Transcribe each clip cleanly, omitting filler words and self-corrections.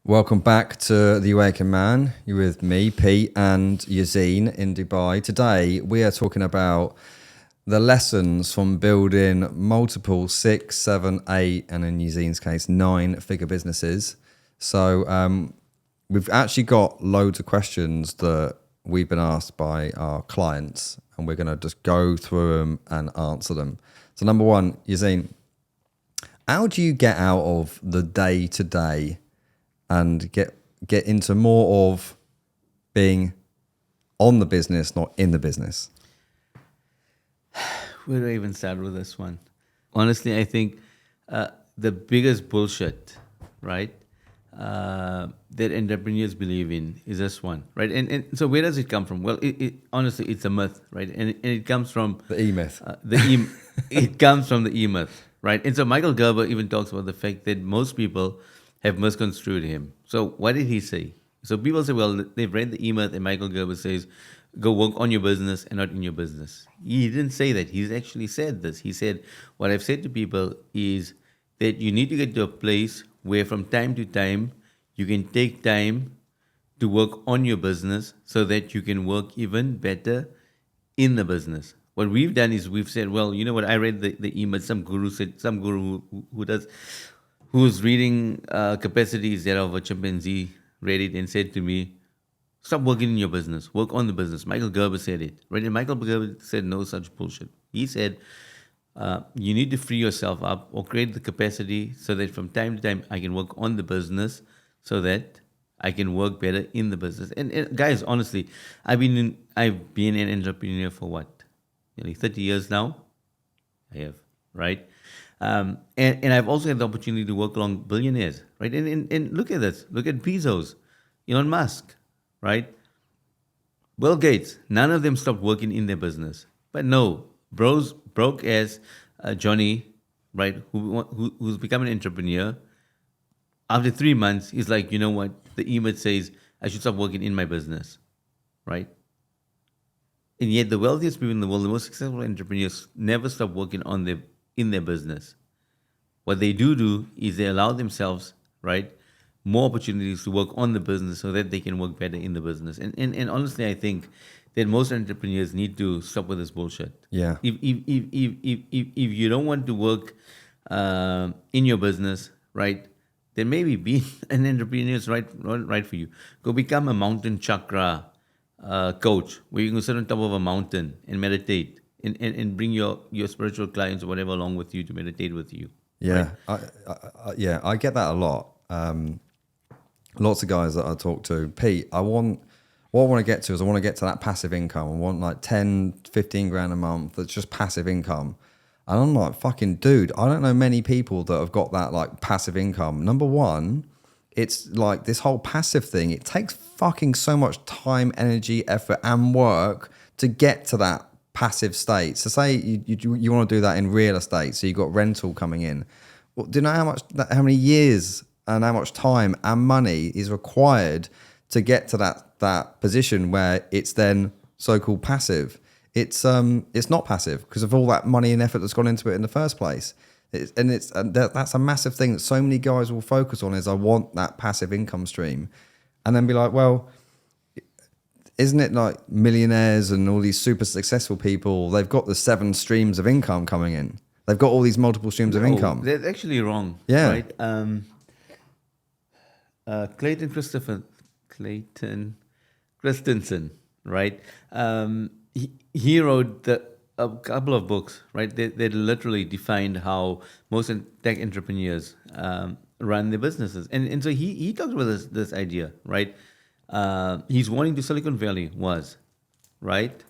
Welcome back to The Awakened Man. You're with me, Pete, and Yazine in Dubai. Today, we are talking about the lessons from building multiple 6, 7, 8, and in Yazine's case, 9-figure businesses. So we've actually got loads of questions that we've been asked by our clients, and we're going to just go through them and answer them. So number one, Yazine, how do you get out of the day-to-day and get into more of being on the business, not in the business? Where do I even start with this one? Honestly, I think the biggest bullshit, right, that entrepreneurs believe in is this one, right? And so where does it come from? Well, honestly, it's a myth, right? And it comes from The E-myth. It comes from the E-myth, right? And so Michael Gerber even talks about the fact that most people have misconstrued him. So what did he say? So people say, well, they've read the E-myth, and Michael Gerber says, go work on your business and not in your business. He didn't say that. He's actually said this. He said, what I've said to people is that you need to get to a place where from time to time, you can take time to work on your business so that you can work even better in the business. What we've done is we've said, well, you know what? I read the E-myth. Some guru who's reading capacities that of a chimpanzee read it and said to me, stop working in your business, work on the business. Michael Gerber said it, right? And Michael Gerber said no such bullshit. He said, you need to free yourself up or create the capacity so that from time to time I can work on the business so that I can work better in the business. And guys, honestly, I've been an entrepreneur for what? Nearly 30 years now. I have, right? And I've also had the opportunity to work along billionaires, right? And look at this. Look at Bezos, Elon Musk, right? Bill Gates. None of them stopped working in their business. But no, broke as Johnny, right, who's become an entrepreneur. After 3 months, he's like, you know what? The E-myth says I should stop working in my business, right? And yet the wealthiest people in the world, the most successful entrepreneurs, never stop working in their business. What they do is they allow themselves, right, more opportunities to work on the business so that they can work better in the business. And honestly, I think that most entrepreneurs need to stop with this bullshit. Yeah. If you don't want to work in your business, right, then maybe being an entrepreneur is right for you. Go become a mountain chakra coach where you can sit on top of a mountain and meditate and bring your spiritual clients or whatever along with you to meditate with you. Yeah. Right? I get that a lot. Lots of guys that I talk to, Pete, what I want to get to is I want to get to that passive income. I want like 10, 15 grand a month. That's just passive income. And I'm like, fucking dude, I don't know many people that have got that like passive income. Number one, it's like this whole passive thing. It takes fucking so much time, energy, effort, and work to get to that passive state. So say you want to do that in real estate. So you've got rental coming in. Well, do you know how many years and how much time and money is required to get to that position where it's then so-called passive? It's not passive because of all that money and effort that's gone into it in the first place. That's a massive thing that so many guys will focus on is I want that passive income stream, and then be like, well, isn't it like millionaires and all these super successful people? They've got the 7 streams of income coming in. They've got all these multiple streams of income. That's actually wrong. Yeah. Right. Clayton Christensen, right? He wrote a couple of books, right? They literally defined how most tech entrepreneurs run their businesses, and so he talked about this idea, right? His warning to Silicon Valley was, right?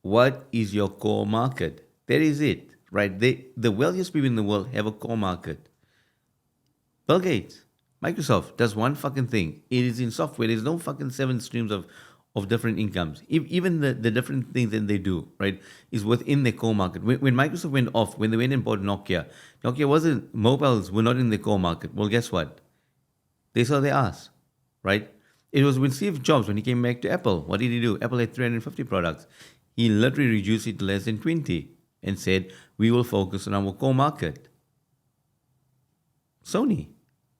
What is your core market? That is it, right? The wealthiest people in the world have a core market. Bill Gates, Microsoft does one fucking thing. It is in software. There's no fucking 7 streams of different incomes. Even the different things that they do, right, is within their core market. When Microsoft went off, when they went and bought Nokia mobiles were not in their core market. Well, guess what? They saw their ass, right? It was when Steve Jobs, when he came back to Apple, what did he do? Apple had 350 products. He literally reduced it to less than 20 and said, we will focus on our core market. Sony,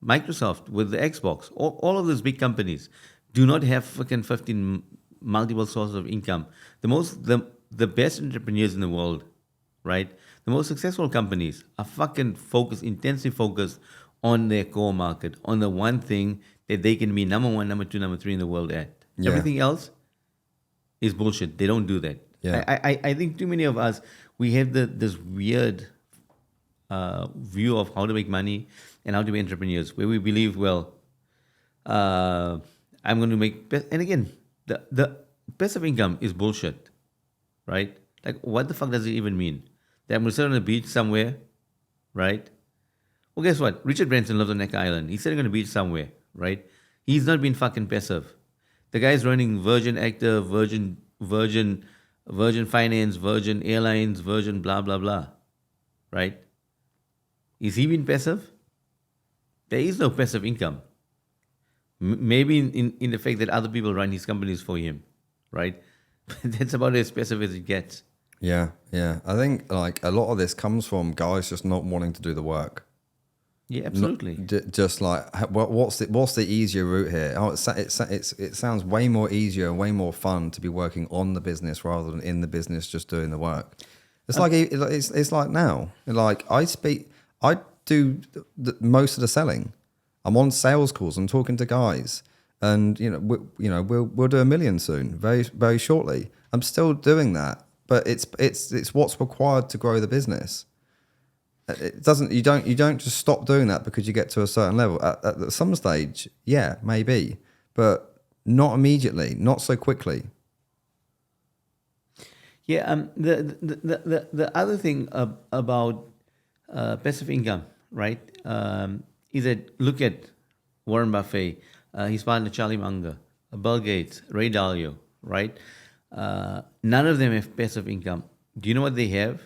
Microsoft with the Xbox, all of those big companies do not have fucking 15 multiple sources of income. The best entrepreneurs in the world, right? The most successful companies are fucking focused, intensely focused on their core market, on the one thing that they can be number one, number two, number three in the world at. Yeah. Everything else is bullshit. They don't do that. Yeah. I think too many of us, we have this weird view of how to make money and how to be entrepreneurs, where we believe, well, I'm going to make, and again, the passive income is bullshit, right? Like, what the fuck does it even mean? That I'm going to sit on a beach somewhere, right? Well, guess what? Richard Branson lives on Neck Island. He's sitting on a beach somewhere, right? He's not been fucking passive. The guy's running Virgin Active, Virgin Finance, Virgin Airlines, Virgin blah, blah, blah, right? Is he being passive? There is no passive income. Maybe in the fact that other people run his companies for him, right? That's about as passive as it gets. Yeah. I think like a lot of this comes from guys just not wanting to do the work. Yeah, absolutely. Just like what's the easier route here? Oh, it sounds way more easier and way more fun to be working on the business rather than in the business just doing the work. It's it's like now. Like I do most of the selling. I'm on sales calls. I'm talking to guys, and we'll do 1 million soon, very very shortly. I'm still doing that, but it's what's required to grow the business. It doesn't. You don't just stop doing that because you get to a certain level. At some stage, yeah, maybe, but not immediately, not so quickly. Yeah. The other thing about passive income, right? Is that look at Warren Buffett, his partner Charlie Munger, Bill Gates, Ray Dalio, right? None of them have passive income. Do you know what they have?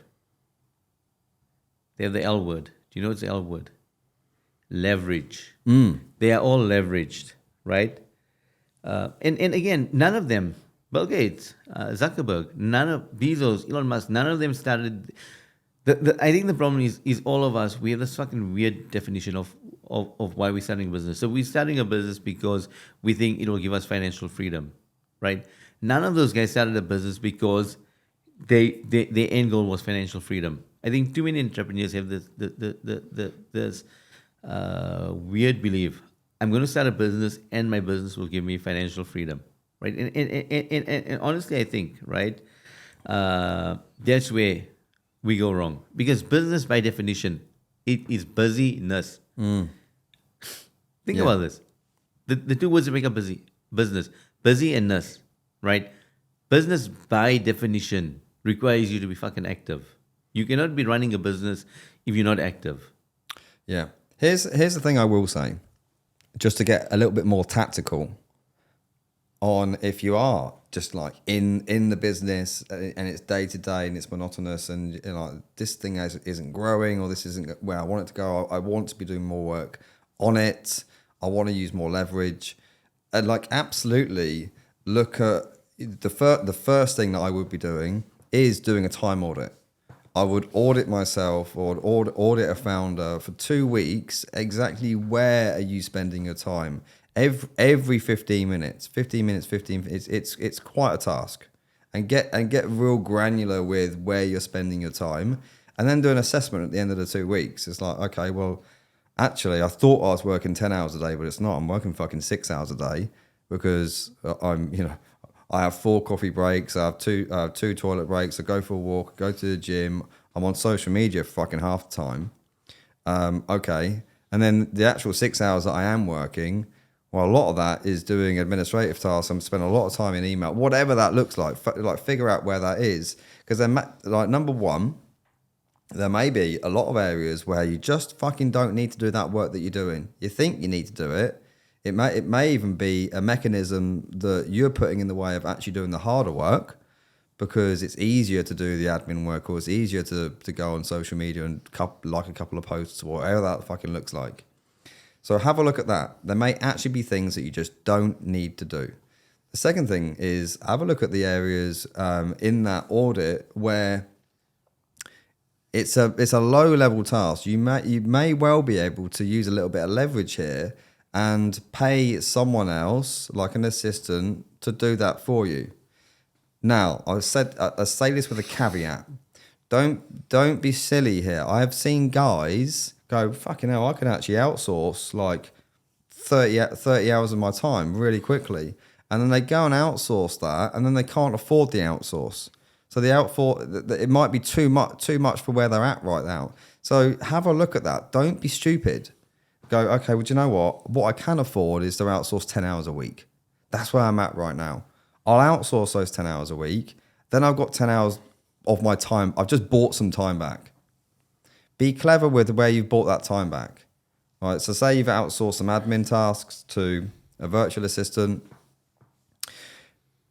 They have the L word. Do you know what's the L word? Leverage. They are all leveraged, right? And again, none of them, Bill Gates, Zuckerberg, none of Bezos, Elon Musk, none of them started. I think the problem is all of us, we have this fucking weird definition of why we're starting a business. So we're starting a business because we think it will give us financial freedom, right? None of those guys started a business because their end goal was financial freedom. I think too many entrepreneurs have this weird belief. I'm going to start a business and my business will give me financial freedom, right? And honestly, I think, right, that's where we go wrong. Because business, by definition, it is busyness. Think about this. The two words that make up business, busy and ness, right? Business, by definition, requires you to be fucking active. You cannot be running a business if you're not active. Yeah. Here's the thing I will say, just to get a little bit more tactical on if you are just like in the business and it's day to day and it's monotonous and this thing isn't growing or this isn't where I want it to go. I want to be doing more work on it. I want to use more leverage. And like absolutely look at the first thing that I would be doing is doing a time audit. I would audit myself or audit a founder for 2 weeks. Exactly where are you spending your time? Every 15 minutes, it's quite a task, and get real granular with where you're spending your time, and then do an assessment at the end of the 2 weeks. It's like, okay, well, actually, I thought I was working 10 hours a day, but it's not. I'm working fucking 6 hours a day because I have 4 coffee breaks. I have two toilet breaks. I go for a walk, go to the gym. I'm on social media for fucking half the time. Okay. And then the actual 6 hours that I am working, well, a lot of that is doing administrative tasks. I'm spending a lot of time in email, whatever that looks like. Like figure out where that is. Because then, like number one, there may be a lot of areas where you just fucking don't need to do that work that you're doing. You think you need to do it. It may even be a mechanism that you're putting in the way of actually doing the harder work because it's easier to do the admin work or it's easier to go on social media and like a couple of posts or whatever that fucking looks like. So have a look at that. There may actually be things that you just don't need to do. The second thing is have a look at the areas in that audit where it's a low level task. You may well be able to use a little bit of leverage here and pay someone else, like an assistant, to do that for you. Now, I say this with a caveat. Don't be silly here. I have seen guys go, fucking hell, I can actually outsource like 30 hours of my time really quickly. And then they go and outsource that, and then they can't afford the outsource. So it might be too much for where they're at right now. So have a look at that. Don't be stupid. Go, okay, well, do you know what? What I can afford is to outsource 10 hours a week. That's where I'm at right now. I'll outsource those 10 hours a week. Then I've got 10 hours of my time. I've just bought some time back. Be clever with where you've bought that time back. All right, so say you've outsourced some admin tasks to a virtual assistant.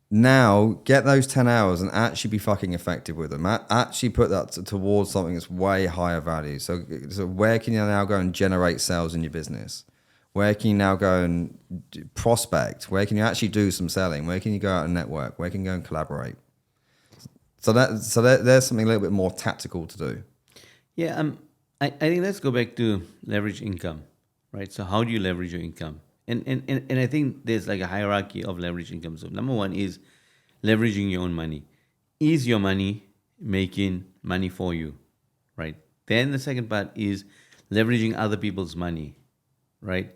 Now, get those 10 hours and actually be fucking effective with them. Actually put that towards something that's way higher value. So where can you now go and generate sales in your business? Where can you now go and prospect? Where can you actually do some selling? Where can you go out and network? Where can you go and collaborate? So there's something a little bit more tactical to do. Yeah, I think let's go back to leverage income, right? So how do you leverage your income? And I think there's like a hierarchy of leverage income. So number one is leveraging your own money. Is your money making money for you, right? Then the second part is leveraging other people's money, right?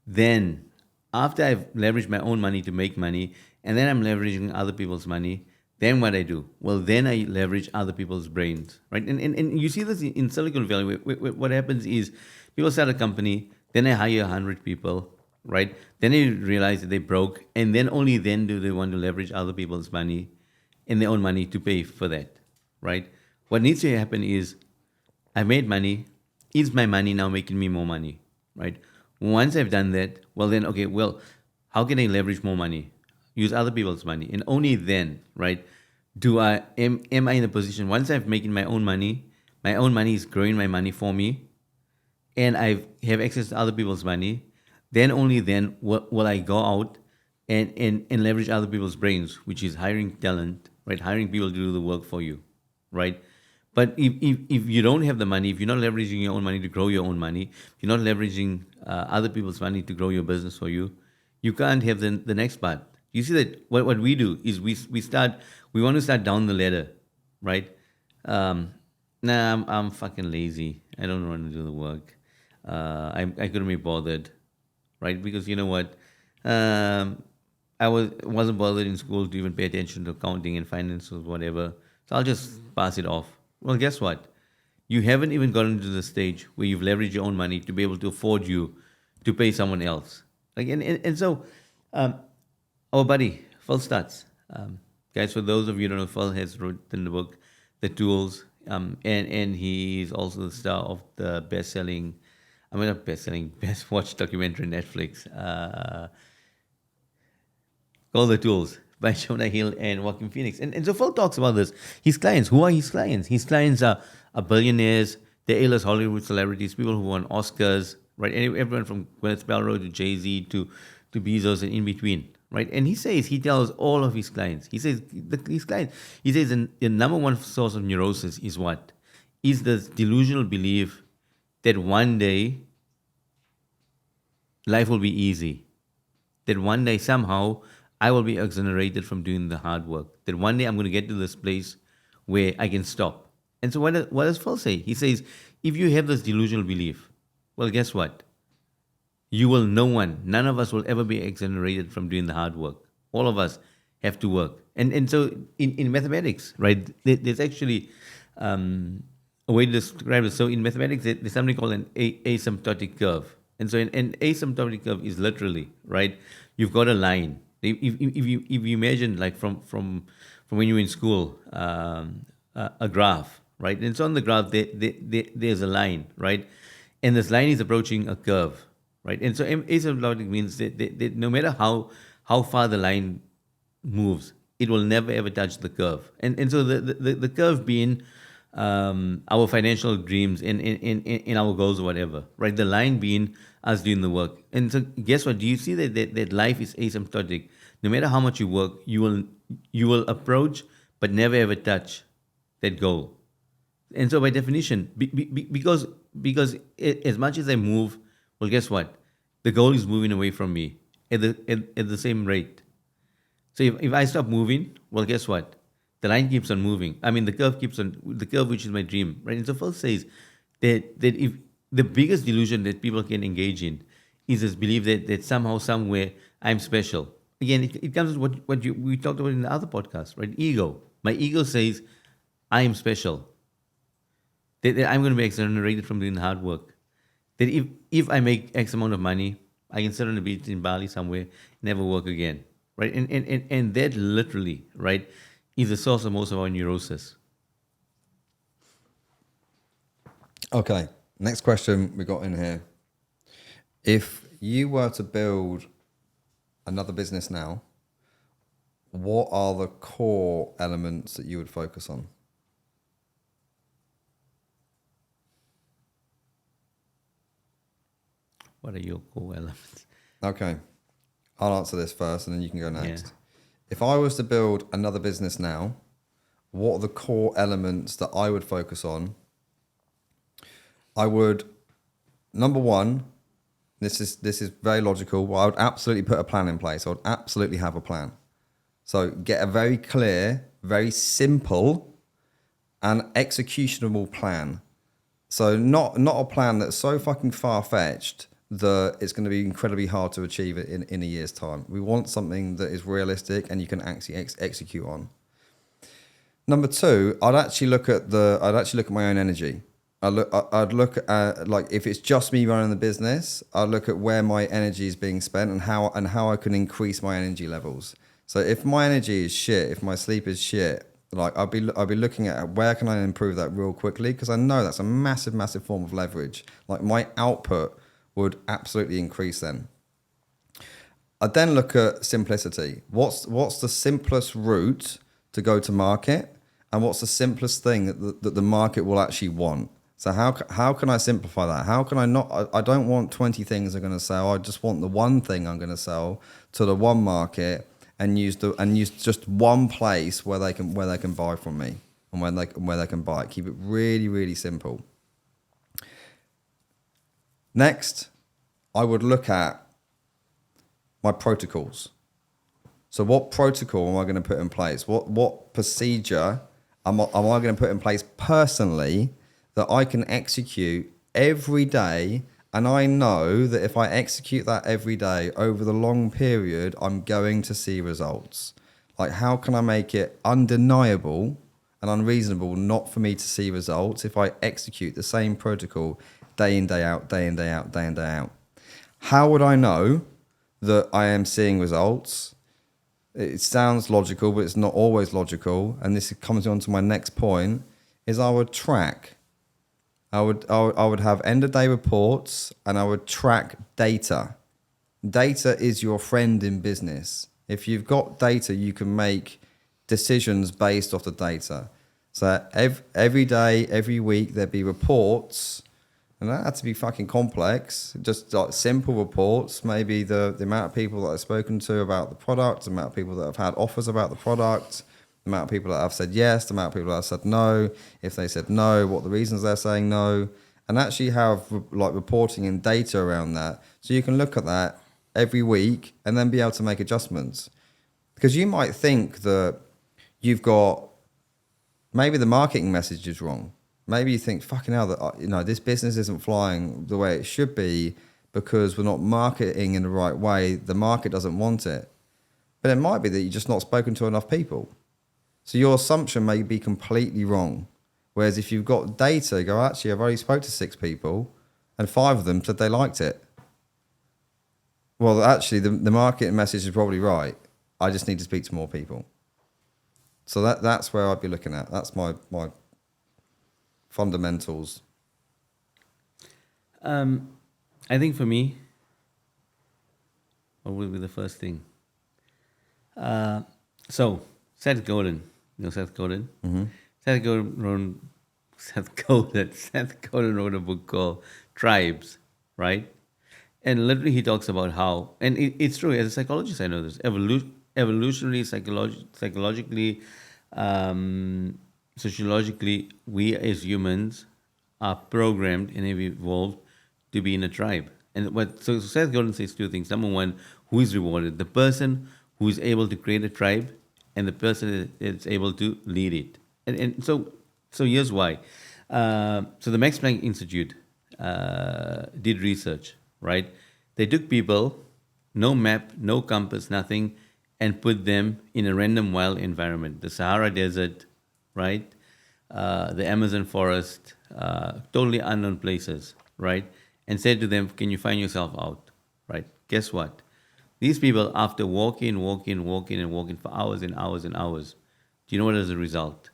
Then after I've leveraged my own money to make money, and then I'm leveraging other people's money, then what I do? Well, then I leverage other people's brains, right? And you see this in Silicon Valley. What happens is people start a company, then they hire 100 people, right? Then they realize that they broke, and then only then do they want to leverage other people's money and their own money to pay for that, right? What needs to happen is I made money. Is my money now making me more money, right? Once I've done that, well then, okay, well, how can I leverage more money? Use other people's money. And only then, right, am I in a position, once I've making my own money is growing my money for me, and I have access to other people's money, then only then will I go out and leverage other people's brains, which is hiring talent, right? Hiring people to do the work for you, right? But if you don't have the money, if you're not leveraging your own money to grow your own money, if you're not leveraging other people's money to grow your business for you, you can't have the next part. You see that what we do is we want to start down the ladder, right? I'm fucking lazy. I don't want to do the work. I couldn't be bothered, right? Because you know what? I wasn't bothered in school to even pay attention to accounting and finance or whatever. So I'll just pass it off. Well, guess what? You haven't even gotten to the stage where you've leveraged your own money to be able to afford you to pay someone else. Like and so our buddy Phil Stutz, guys. For those of you who don't know, Phil has written the book, The Tools, and he's also the star of the best-selling, not best-selling, best-watched documentary on Netflix, called The Tools by Jonah Hill and Joaquin Phoenix. And so Phil talks about this. His clients, who are his clients? His clients are billionaires, they're A-list Hollywood celebrities, people who won Oscars, right? Everyone from Gwyneth Paltrow to Jay-Z to Bezos and in between, right? And he tells all of his clients, the number one source of neurosis is what? Is the delusional belief that one day life will be easy. That one day somehow I will be exonerated from doing the hard work. That one day I'm going to get to this place where I can stop. And so what does Phil say? He says, if you have this delusional belief, well, guess what? None of us will ever be exonerated from doing the hard work. All of us have to work. And so in mathematics, right, there's actually a way to describe it. So in mathematics, there's something called an asymptotic curve. And so an asymptotic curve is literally, right, you've got a line. If you imagine, like from when you were in school, a graph, right? And so on the graph, there's a line, right? And this line is approaching a curve, right? And so asymptotic means that no matter how far the line moves, it will never ever touch the curve. And so the curve being our financial dreams in our goals or whatever, right? The line being us doing the work. And so guess what? Do you see that life is asymptotic? No matter how much you work, you will approach but never ever touch that goal. And so by definition, as much as I move, well, guess what? The goal is moving away from me at the same rate. So if I stop moving, well, guess what? The line keeps on moving. I mean, the curve, which is my dream, right? And so first says that if the biggest delusion that people can engage in is this belief that somehow, somewhere, I'm special. Again, it comes with we talked about in the other podcast, right? Ego. My ego says, I am special. That I'm going to be exonerated from doing hard work. That if I make X amount of money, I can sit on the beach in Bali somewhere, never work again, right? And that literally, right, is the source of most of our neurosis. Okay, next question we got in here. If you were to build another business now, what are the core elements that you would focus on? What are your core elements? Okay, I'll answer this first and then you can go next. Yeah. If I was to build another business now, what are the core elements that I would focus on? I would, number one, this is very logical. Well, I would absolutely put a plan in place. I would absolutely have a plan. So get a very clear, very simple, and executionable plan. So not a plan that's so fucking far-fetched that it's going to be incredibly hard to achieve it in a year's time. We want something that is realistic and you can actually execute on. Number two, I'd actually look at my own energy. I'd look at, like, if it's just me running the business, I'd look at where my energy is being spent and how I can increase my energy levels. So if my energy is shit, if my sleep is shit, like I'll be looking at where can I improve that real quickly, because I know that's a massive form of leverage. Like my output would absolutely increase then. I'd then look at simplicity. What's the simplest route to go to market, and what's the simplest thing that the market will actually want? So how can I simplify that? How can I not? I don't want 20 things I'm going to sell. I just want the one thing I'm going to sell to the one market, and use just one place where they can buy from me, and where they can buy it. Keep it really simple. Next, I would look at my protocols. So what protocol am I going to put in place? What procedure am I going to put in place personally that I can execute every day? And I know that if I execute that every day over the long period, I'm going to see results. Like, how can I make it undeniable and unreasonable not for me to see results if I execute the same protocol day in, day out, day in, day out, day in, day out? How would I know that I am seeing results? It sounds logical, but it's not always logical. And this comes on to my next point, is I would track. I would have end of day reports, and I would track data. Data is your friend in business. If you've got data, you can make decisions based off the data. So every day, every week, there'd be reports, and that had to be fucking complex. Just like simple reports, maybe the amount of people that I've spoken to about the product, the amount of people that have had offers about the product, the amount of people that have said yes, the amount of people that have said no, if they said no, what the reasons they're saying no, and actually have like reporting and data around that. So you can look at that every week and then be able to make adjustments. Because you might think that you've got, maybe the marketing message is wrong. Maybe you think, fucking hell, that this business isn't flying the way it should be because we're not marketing in the right way. The market doesn't want it. But it might be that you've just not spoken to enough people. So your assumption may be completely wrong. Whereas if you've got data, you go, actually, I've already spoke to 6 people and 5 of them said they liked it. Well, actually, the marketing message is probably right. I just need to speak to more people. So that's where I'd be looking at. That's my fundamentals. I think for me, what would be the first thing? So Seth Godin, you know Seth Godin? Mm-hmm. Seth Godin wrote a book called Tribes, right? And literally he talks about how, and it's true, as a psychologist I know this, evolutionarily, psychologically sociologically, we as humans are programmed and have evolved to be in a tribe. And so Seth Godin says two things. Number one, who is rewarded? The person who is able to create a tribe, and the person that's able to lead it. And so here's why. So the Max Planck Institute did research, right? They took people, no map, no compass, nothing, and put them in a random wild environment. The Sahara Desert, right? The Amazon forest, totally unknown places, right? And said to them, can you find yourself out, right? Guess what? These people, after walking for hours and hours and hours, do you know what is the result?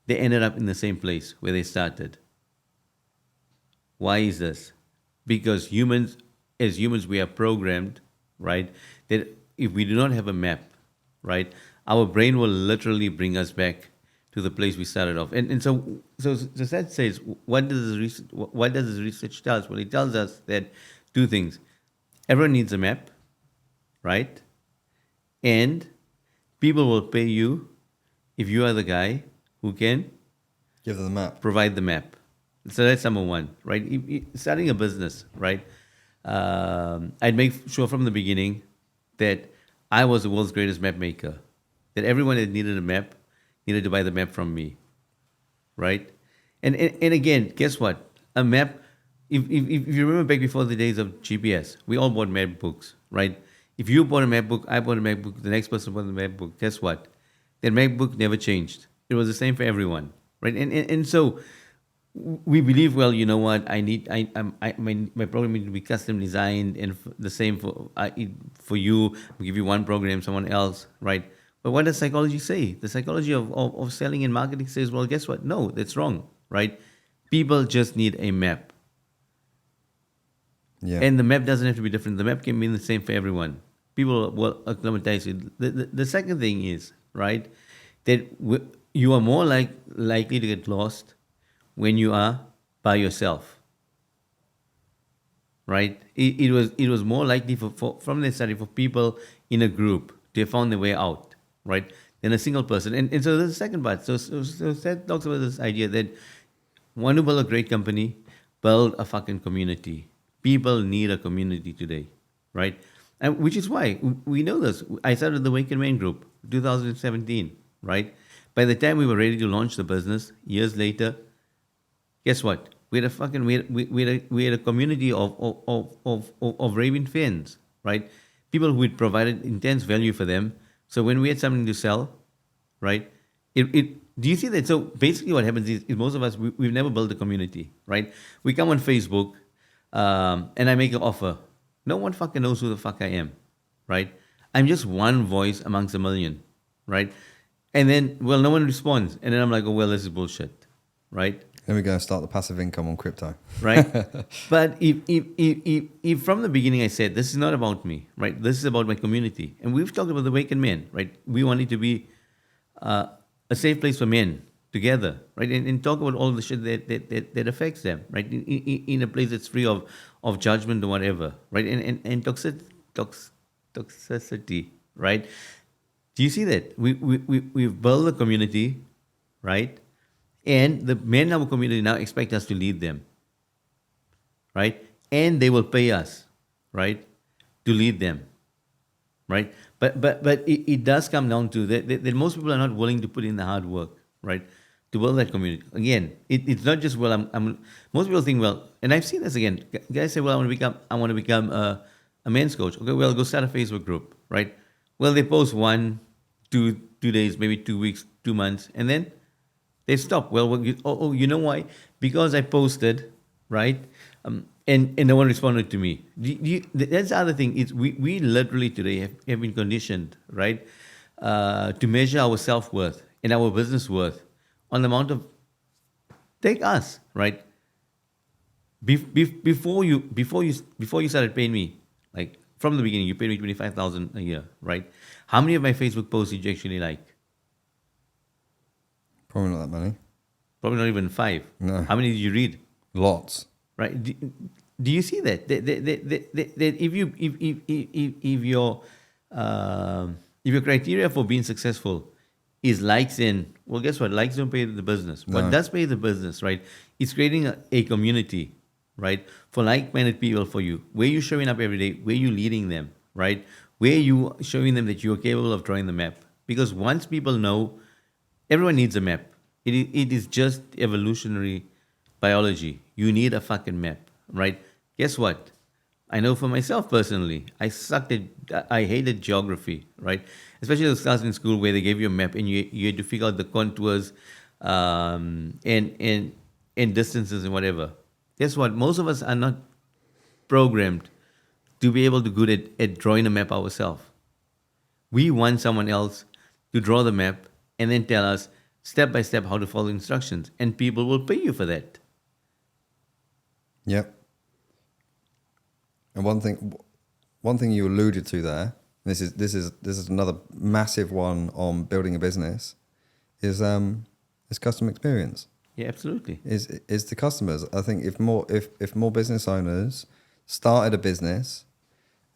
They ended up in the same place where they started. Why is this? Because as humans, we are programmed, right? That if we do not have a map, right, our brain will literally bring us back to the place we started off. And so that says, what does this research tell us? Well, it tells us that two things. Everyone needs a map, right? And people will pay you if you are the guy who can Give them the map. provide the map. So that's number one, right? Starting a business, right? I'd make sure from the beginning that I was the world's greatest map maker. That everyone that needed a map needed to buy the map from me, right? And again, guess what? A map. If you remember back before the days of GPS, we all bought map books, right? If you bought a map book, I bought a map book, the next person bought a map book. Guess what? That map book never changed. It was the same for everyone, right? And so we believe, well, you know what? My program needs to be custom designed, and the same for you. We give you one program, someone else, right? But what does psychology say? The psychology of selling and marketing says, well, guess what? No, that's wrong, right? People just need a map. Yeah. And the map doesn't have to be different. The map can be the same for everyone. People will acclimatize it. The second thing is, right, that you are more likely to get lost when you are by yourself, right? It was more likely from the study for people in a group to have found their way out, right, than a single person. And so there's the second part. So Seth talks about this idea that want to build a great company, build a fucking community. People need a community today, right? And which is why we know this. I started the Wake and Man group 2017, right? By the time we were ready to launch the business, years later, guess what? We had a community of raving fans, right? People who had provided intense value for them. So when we had something to sell, right? Do you see that? So basically, what happens is most of us we've never built a community, right? We come on Facebook, and I make an offer. No one fucking knows who the fuck I am, right? I'm just one voice amongst a million, right? And then, well, no one responds, and then I'm like, oh well, this is bullshit, right? Then we go and start the passive income on crypto. Right? But if from the beginning I said, this is not about me, right? This is about my community. And we've talked about the Awakened Men, right? We want it to be a safe place for men together, right? And talk about all the shit that affects them, right? In a place that's free of judgment or whatever, right? And toxicity, right? Do you see that? We've built a community, right? And the men in our community now expect us to lead them, right? And they will pay us, right, to lead them, right? But it does come down to that most people are not willing to put in the hard work, right, to build that community. Again, it's not just, well, I'm most people think, well, and I've seen this again. Guys say, well, I want to become a men's coach. Okay, well, go start a Facebook group, right? Well, they post 2 days, maybe 2 weeks, 2 months, and then they stop. Well, you know why? Because I posted, right? And no one responded to me. That's the other thing. Is we literally today have been conditioned, right, to measure our self-worth and our business worth on the amount of, take us, right? Before you started paying me, like from the beginning, you paid me 25,000 a year, right? How many of my Facebook posts did you actually like? Probably not that many. Probably not even 5. No. How many did you read? Lots. Right? Do you see that? That if your criteria for being successful is likes in, well, guess what? Likes don't pay the business. What No. does pay the business, right? It's creating a community, right? For like-minded people for you, where you showing up every day, where you leading them, right? Where you showing them that you are capable of drawing the map. Because once people know, everyone needs a map. It is just evolutionary biology. You need a fucking map, right? Guess what? I know for myself personally, I hated geography, right? Especially those classes in school where they gave you a map and you had to figure out the contours and distances and whatever. Guess what? Most of us are not programmed to be able to good at drawing a map ourselves. We want someone else to draw the map and then tell us step by step how to follow instructions, and people will pay you for that. Yep. And one thing you alluded to there, this is another massive one on building a business, is customer experience. Yeah, absolutely. Is the customers. I think if more business owners started a business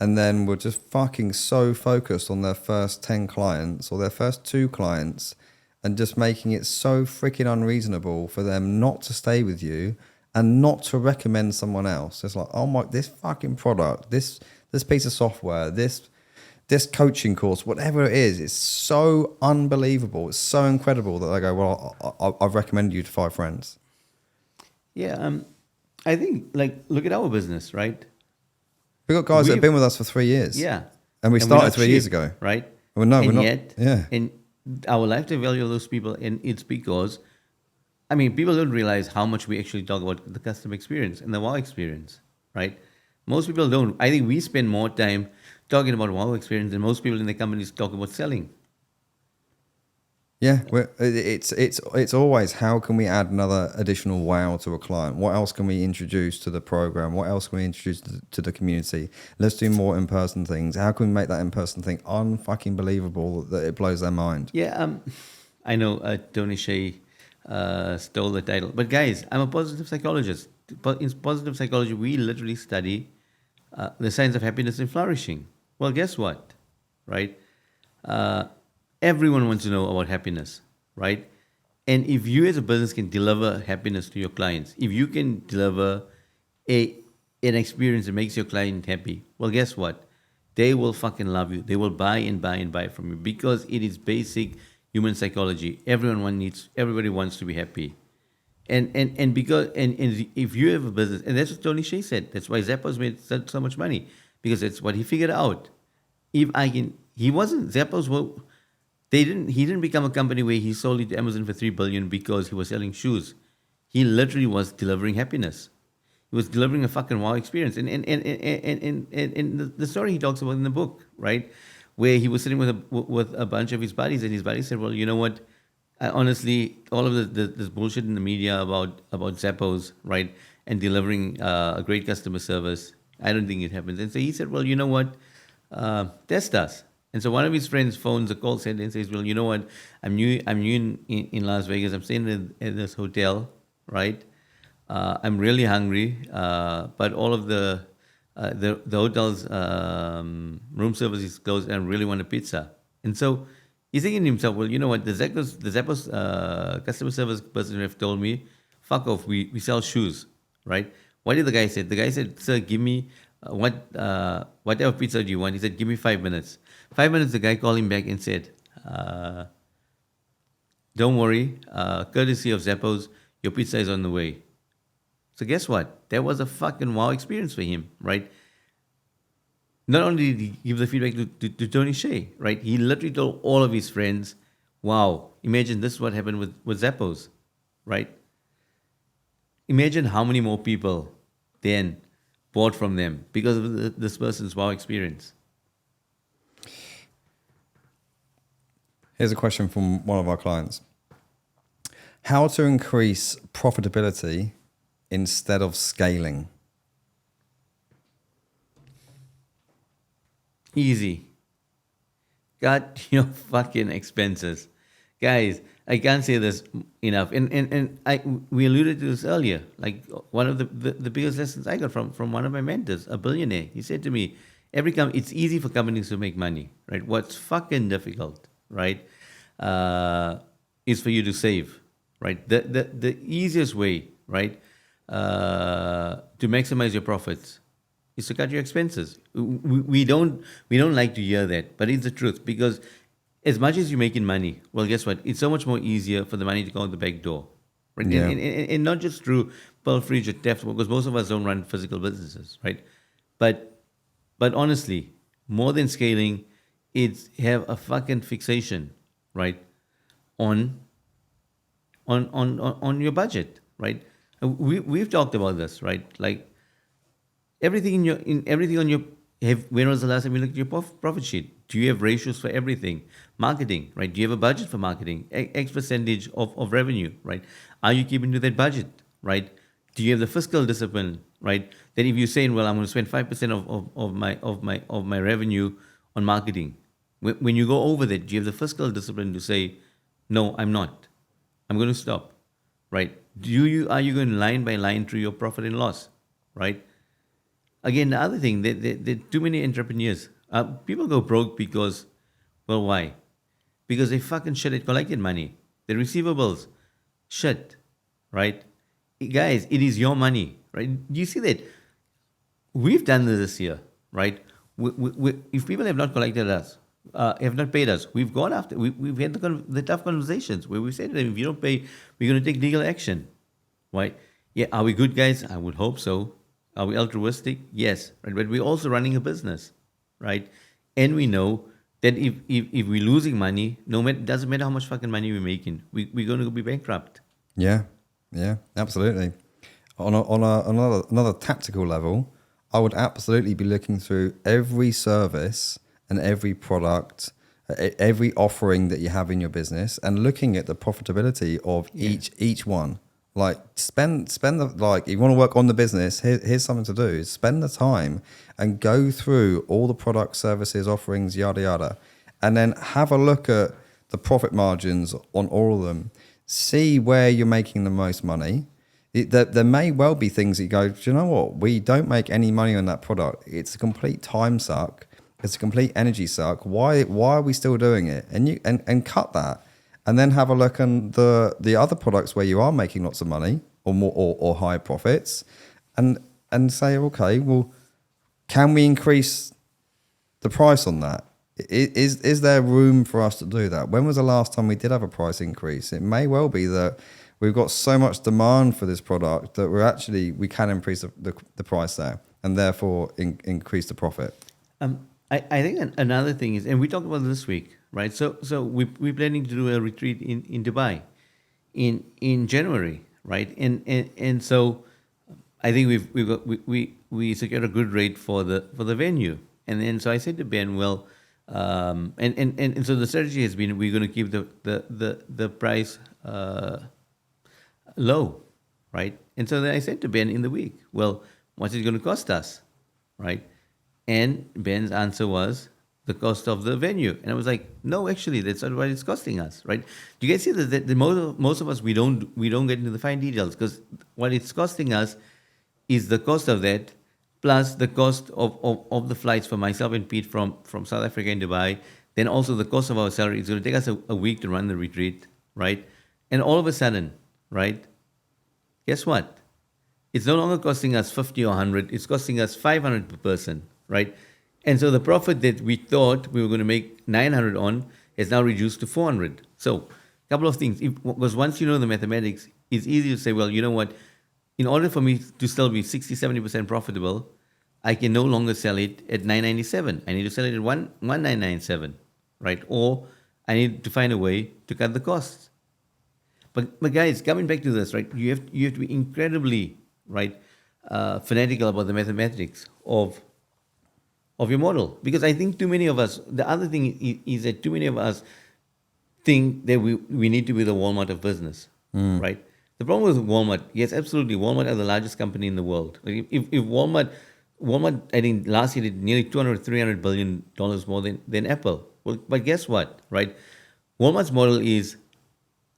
and then were just fucking so focused on their first 10 clients or their first 2 clients and just making it so freaking unreasonable for them not to stay with you and not to recommend someone else. It's like, oh my, this fucking product, this piece of software, this coaching course, whatever it is, it's so unbelievable. It's so incredible that they go, well, I've recommended you to 5 friends. Yeah, I think, like, look at our business, right? We've got guys that have been with us for 3 years. Yeah. And we we're started not 3 years cheap, ago. right? Well, no, and we're not. Yet, Yeah. And our lifetime value of those people, and it's because, I mean, people don't realize how much we actually talk about the customer experience and the wow experience, right? Most people don't. I think we spend more time talking about wow experience than most people in the companies talk about selling. Yeah, it's always how can we add another additional wow to a client? What else can we introduce to the program? What else can we introduce to the community? Let's do more in-person things. How can we make that in-person thing unfucking believable that it blows their mind? Yeah, I know Tony Shea stole the title, but guys, I'm a positive psychologist. In positive psychology, we literally study the science of happiness and flourishing. Well, guess what, right? Everyone wants to know about happiness, right? And if you as a business can deliver happiness to your clients, if you can deliver an experience that makes your client happy, well, guess what? They will fucking love you. They will buy and buy and buy from you because it is basic human psychology. Everybody wants to be happy. And if you have a business, and that's what Tony Shea said, that's why Zappos made so much money, because that's what he figured out. He didn't become a company where he sold it to Amazon for $3 billion because he was selling shoes. He literally was delivering happiness. He was delivering a fucking wow experience. And the story he talks about in the book, right, where he was sitting with a bunch of his buddies, and his buddies said, well, you know what? Honestly, all of this bullshit in the media about Zappos, right, and delivering a great customer service, I don't think it happens. And so he said, well, you know what? Test us. And so one of his friends phones a call center and says, well, you know what? I'm new in Las Vegas. I'm staying in this hotel, right? I'm really hungry, but all of the hotel's room service is closed, and I really want a pizza. And so he's thinking to himself, well, you know what? The Zappos customer service person have told me, fuck off, we sell shoes, right? What did the guy say? The guy said, sir, give me whatever pizza do you want? He said, give me 5 minutes. 5 minutes, the guy called him back and said, don't worry, courtesy of Zappos, your pizza is on the way. So guess what? That was a fucking wow experience for him, right? Not only did he give the feedback to Tony Shea, right? He literally told all of his friends, wow, imagine this is what happened with Zappos, right? Imagine how many more people then bought from them because of this person's wow experience. Here's a question from one of our clients. How to increase profitability instead of scaling? Easy. Cut your fucking expenses. Guys, I can't say this enough. And we alluded to this earlier. Like one of the biggest lessons I got from one of my mentors, a billionaire. He said to me, it's easy for companies to make money, right? What's fucking difficult, right? is for you to save, right? The easiest way, right, to maximize your profits is to cut your expenses. We don't like to hear that, but it's the truth, because as much as you're making money, well, guess what? It's so much more easier for the money to go out the back door, right? Yeah. And not just through pilferage or theft, because most of us don't run physical businesses, right? But honestly, more than scaling, it's have a fucking fixation, right, on on your budget, right? We've talked about this, right? Like everything on your have. When was the last time you looked at your profit sheet? Do you have ratios for everything? Marketing, right? Do you have a budget for marketing? X percentage of revenue, right? Are you keeping to that budget, right? Do you have the fiscal discipline, right? That if you're saying, well, I'm going to spend 5% of my revenue on marketing, when you go over that, do you have the fiscal discipline to say, no, I'm not. I'm going to stop, right? Are you going line by line through your profit and loss, right? Again, the other thing, there too many entrepreneurs. People go broke because, well, why? Because they fucking shit at collecting money. The receivables, shit, right? Guys, it is your money, right? Do you see that? We've done this year, right? If people have not collected us, have not paid us, we've gone after. We've had the tough conversations where we said to them, if you don't pay, we're going to take legal action, right? Yeah, are we good guys? I would hope so. Are we altruistic? Yes, right. But we're also running a business, right? And we know that if we're losing money, no matter, doesn't matter how much fucking money we're making, we're going to be bankrupt. Yeah, yeah, absolutely. Another tactical level, I would absolutely be looking through every service and every product, every offering that you have in your business, and looking at the profitability of each one. Like spend the, like, you want to work on the business, here's something to do. Spend the time and go through all the products, services, offerings, yada yada, and then have a look at the profit margins on all of them. See where you're making the most money. There may well be things that you go, do you know what? We don't make any money on that product. It's a complete time suck. It's a complete energy suck. Why are we still doing it? And you and cut that. And then have a look on the other products where you are making lots of money or more or high profits, and say, okay, well, can we increase the price on that? Is there room for us to do that? When was the last time we did have a price increase? It may well be that we've got so much demand for this product that we can increase the price there, and therefore increase the profit. I think another thing is, and we talked about it this week, right? So we're planning to do a retreat in Dubai in January, right? And so I think we secured a good rate for the venue. And then so I said to Ben, well, and so the strategy has been, we're going to keep the price low, right? And so then I said to Ben in the week, well, what's it going to cost us, right? And Ben's answer was the cost of the venue. And I was like, no, actually, that's not what it's costing us, right? Do you guys see that most of us, we don't get into the fine details, because what it's costing us is the cost of that, plus the cost of the flights for myself and Pete from South Africa and Dubai, then also the cost of our salary. It's going to take us a week to run the retreat, right? And all of a sudden, right, guess what? It's no longer costing us 50 or 100, it's costing us 500 per person, right? And so the profit that we thought we were going to make 900 on is now reduced to 400. So a couple of things. Because once you know the mathematics, it's easy to say, well, you know what? In order for me to still be 60, 70% profitable, I can no longer sell it at 997. I need to sell it at 1997, right? Or I need to find a way to cut the costs. But guys, coming back to this, right? You have to be incredibly, right, fanatical about the mathematics of your model, because I think too many of us. The other thing is that too many of us think that we need to be the Walmart of business, right? The problem with Walmart, yes, absolutely, Walmart are the largest company in the world. Like if Walmart, I think last year did nearly 200-300 billion dollars more than Apple. Well, but guess what, right? Walmart's model is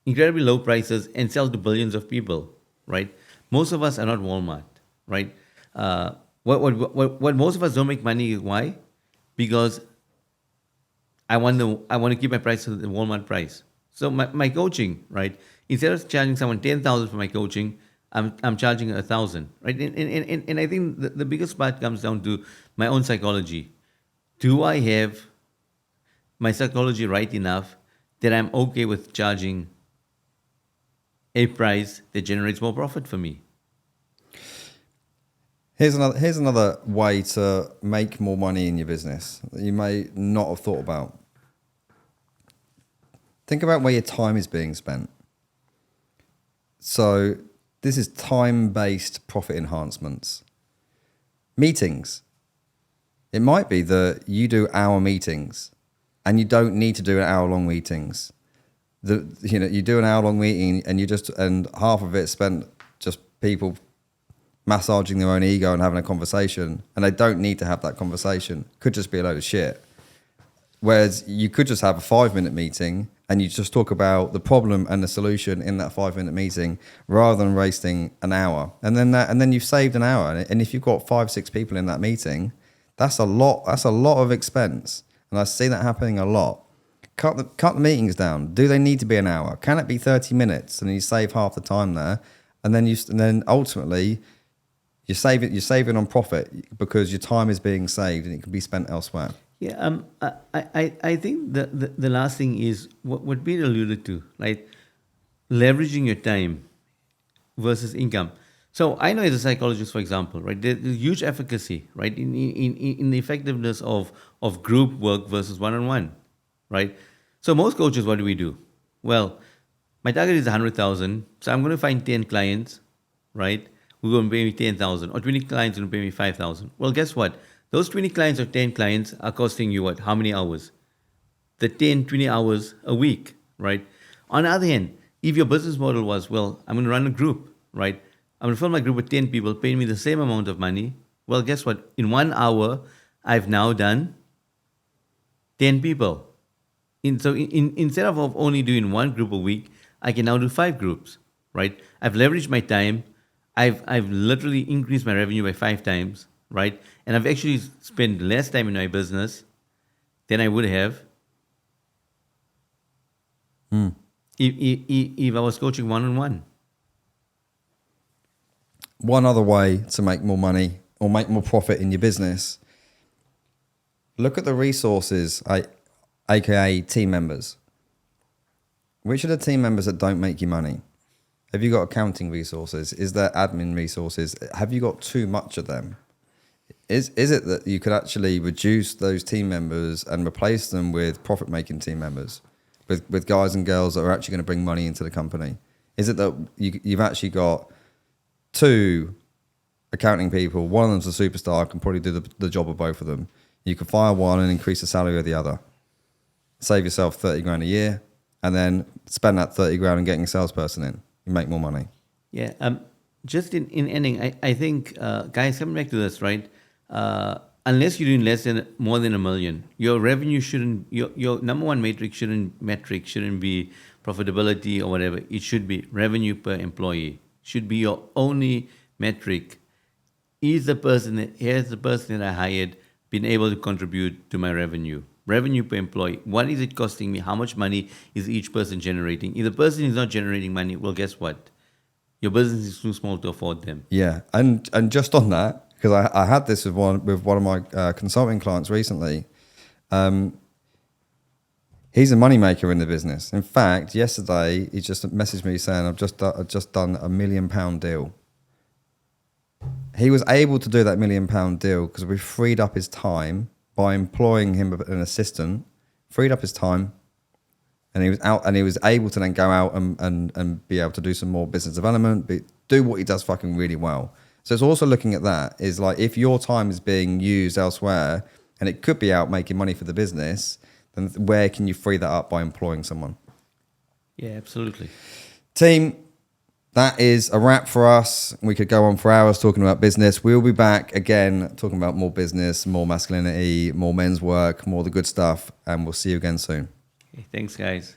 incredibly low prices and sell to billions of people, right? Most of us are not Walmart, right? What most of us don't make money, why? Because I want to keep my price at the Walmart price. So my coaching, right? Instead of charging someone 10,000 for my coaching, I'm charging 1,000, right? And I think the biggest part comes down to my own psychology. Do I have my psychology right enough that I'm okay with charging a price that generates more profit for me? Here's another way to make more money in your business that you may not have thought about. Think about where your time is being spent. So this is time-based profit enhancements. Meetings. It might be that you do hour meetings and you don't need to do hour-long meetings. You do an hour-long meeting and half of it spent just people massaging their own ego and having a conversation, and they don't need to have that conversation. Could just be a load of shit. Whereas you could just have a 5-minute meeting and you just talk about the problem and the solution in that 5-minute meeting rather than wasting an hour. And then you've saved an hour. And if you've got 5-6 people in that meeting, that's a lot of expense. And I see that happening a lot. Cut the meetings down. Do they need to be an hour? Can it be 30 minutes and you save half the time there? And then ultimately you're saving on profit because your time is being saved and it can be spent elsewhere. Yeah, I think the last thing is what Pete alluded to, right? Leveraging your time versus income. So I know as a psychologist, for example, right, there's huge efficacy, right, in the effectiveness of group work versus one-on-one, right? So most coaches, what do? Well, my target is 100,000, so I'm going to find 10 clients, right? Who are going to pay me 10,000, or 20 clients who are going to pay me 5,000. Well, guess what? Those 20 clients or 10 clients are costing you what? How many hours? The 10, 20 hours a week, right? On the other hand, if your business model was, well, I'm going to run a group, right? I'm going to fill my group with 10 people, paying me the same amount of money. Well, guess what? In 1 hour, I've now done 10 people. Instead of only doing one group a week, I can now do 5 groups, right? I've leveraged my time. I've literally increased my revenue by 5 times, right? And I've actually spent less time in my business than I would have if I was coaching one-on-one. One other way to make more money or make more profit in your business, look at the resources, aka team members. Which are the team members that don't make you money? Have you got accounting resources? Is there admin resources? Have you got too much of them? Is it that you could actually reduce those team members and replace them with profit-making team members, with guys and girls that are actually going to bring money into the company? Is it that you've actually got 2 accounting people, one of them's a superstar, can probably do the job of both of them. You can fire one and increase the salary of the other. Save yourself 30 grand a year and then spend that 30 grand on getting a salesperson in. You make more money. Yeah. Just in ending, I think, guys, coming back to this, right? Unless you're doing more than $1 million, your revenue your number one metric shouldn't be profitability or whatever. It should be revenue per employee. Should be your only metric. Has the person that I hired been able to contribute to my revenue? Revenue per employee. What is it costing me? How much money is each person generating? If the person is not generating money, well, guess what? Your business is too small to afford them. Yeah, and just on that, because I had this with one of my consulting clients recently. He's a moneymaker in the business. In fact, yesterday he just messaged me saying, I've just done $1 million deal. He was able to do that $1 million deal because we freed up his time by employing him an assistant, freed up his time, and he was able to then go out and be able to do some more business development, do what he does fucking really well. So it's also looking at that, is like, if your time is being used elsewhere and it could be out making money for the business, then where can you free that up by employing someone? Yeah, absolutely. Team, that is a wrap for us. We could go on for hours talking about business. We'll be back again talking about more business, more masculinity, more men's work, more of the good stuff, and we'll see you again soon. Okay, thanks, guys.